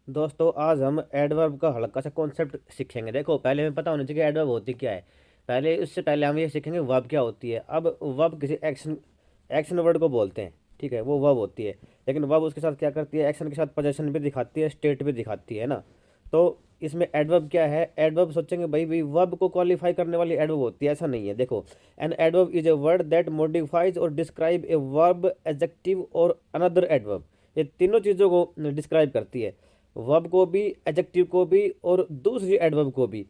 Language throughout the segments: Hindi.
दोस्तों आज हम एडवर्ब का हल्का सा कॉन्सेप्ट सीखेंगे। देखो पहले हमें पता होना चाहिए कि एडवर्ब होती क्या है। पहले उससे पहले हम ये सीखेंगे वर्ब क्या होती है। अब वर्ब किसी एक्शन एक्शन वर्ड को बोलते हैं, ठीक है, वो वर्ब होती है। लेकिन वर्ब उसके साथ क्या करती है, एक्शन के साथ पोजीशन भी दिखाती है, स्टेट भी दिखाती है ना। तो इसमें एडवर्ब क्या है, एडवर्ब सोचेंगे भाई भाई वर्ब को क्वालिफाई करने वाली एडवर्ब होती है, ऐसा नहीं है। देखो an adverb is a word that modifies और डिस्क्राइब ए वर्ब, एडजेक्टिव और अनदर एडवर्ब। ये तीनों चीज़ों को डिस्क्राइब करती है, वर्ब को भी, एडजेक्टिव को भी और दूसरी एडवर्ब को भी।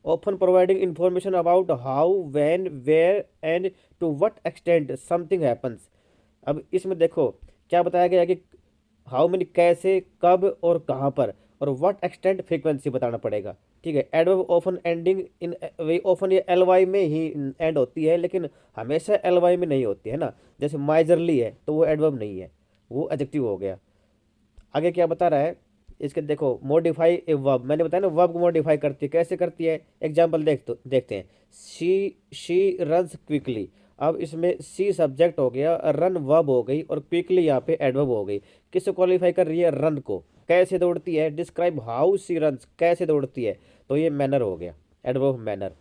Often providing information about how, when, where and to what extent something happens. अब इसमें देखो क्या बताया गया है कि हाउ मेनी, कैसे, कब और कहाँ पर, और व्हाट एक्सटेंट फ्रीक्वेंसी बताना पड़ेगा। ठीक है, adverb often ending in, way often ये एल वाई में ही एंड होती है, लेकिन हमेशा एल वाई में नहीं होती है ना। जैसे माइजरली है तो वो एडवर्ब नहीं है, वो एडजेक्टिव हो गया। आगे क्या बता रहा है, इसके देखो मॉडिफाई ए वर्ब, मैंने बताया ना वर्ब को मॉडिफाई करती है, कैसे करती है। एग्जांपल देखते हैं। She runs quickly. अब इसमें सी सब्जेक्ट हो गया, रन वर्ब हो गई और क्विकली यहाँ पे एडवर्ब हो गई। किससे क्वालिफाई कर रही है, रन को। कैसे दौड़ती है, डिस्क्राइब हाउ सी रन्स, कैसे दौड़ती है, तो ये मैनर हो गया, adverb manner.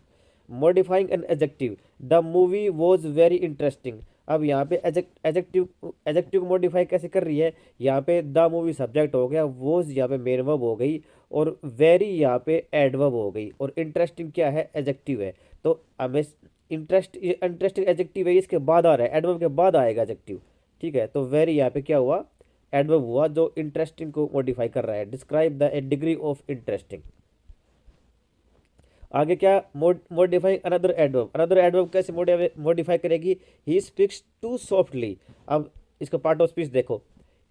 Modifying an adjective, the movie was very interesting. अब यहाँ पे एडजेक्टिव एडजेक्टिव को मॉडिफाई कैसे कर रही है, यहाँ पे द मूवी सब्जेक्ट हो गया, वॉज यहाँ पे मेन वर्ब हो गई और वेरी यहाँ पे एडवर्ब हो गई, और इंटरेस्टिंग क्या है, एडजेक्टिव है। तो हमें इंटरेस्टिंग एडजेक्टिव है, इसके बाद आ रहा है, एडवर्ब के बाद आएगा एडजेक्टिव। ठीक है, तो वेरी यहाँ पे क्या हुआ, एडवर्ब हुआ जो इंटरेस्टिंग को मॉडिफाई कर रहा है। Describe the degree of interesting. आगे क्या, modifying another adverb. Another adverb कैसे मॉडिफाई करेगी, ही स्पीक्स टू सॉफ्टली। अब इसका पार्ट ऑफ स्पीच देखो,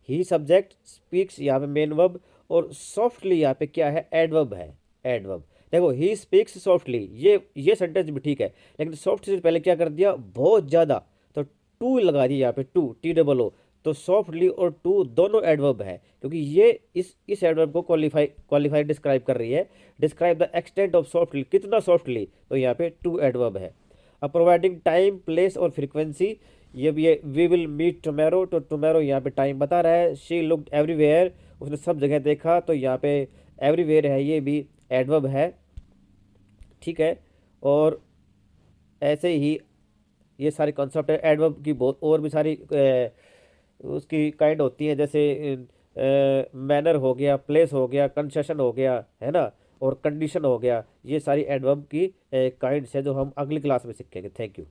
ही सब्जेक्ट, स्पीक्स यहाँ पे मेन वर्ब और सॉफ्टली यहाँ पे क्या है, एडवर्ब है, एडवर्ब। देखो ही स्पीक्स सॉफ्टली, ये सेंटेंस भी ठीक है, लेकिन सॉफ्ट से पहले क्या कर दिया, बहुत ज़्यादा, तो टू लगा दिया यहाँ पे, टू, टी डबल ओ। तो सॉफ्टली और टू दोनों एडवर्ब है, क्योंकि ये इस एडवर्ब को क्वालिफाई डिस्क्राइब कर रही है। Describe the extent of softly, कितना सॉफ्टली, तो यहाँ पे टू एडवर्ब है। अब प्रोवाइडिंग टाइम, प्लेस और फ्रीक्वेंसी, ये भी है। वी विल मीट टुमारो, तो टुमारो यहाँ पे टाइम बता रहा है। शी लुक्ड एवरीवेयर, उसने सब जगह देखा, तो यहाँ पे एवरीवेयर है, ये भी एडवर्ब है। ठीक है, और ऐसे ही ये सारे कॉन्सेप्ट है एडवर्ब की, बहुत और भी सारी उसकी काइंड होती है, जैसे मैनर हो गया, प्लेस हो गया, कंसेशन हो गया, है ना, और कंडीशन हो गया। ये सारी एडवर्ब की काइंड्स है जो हम अगली क्लास में सीखेंगे। Thank you.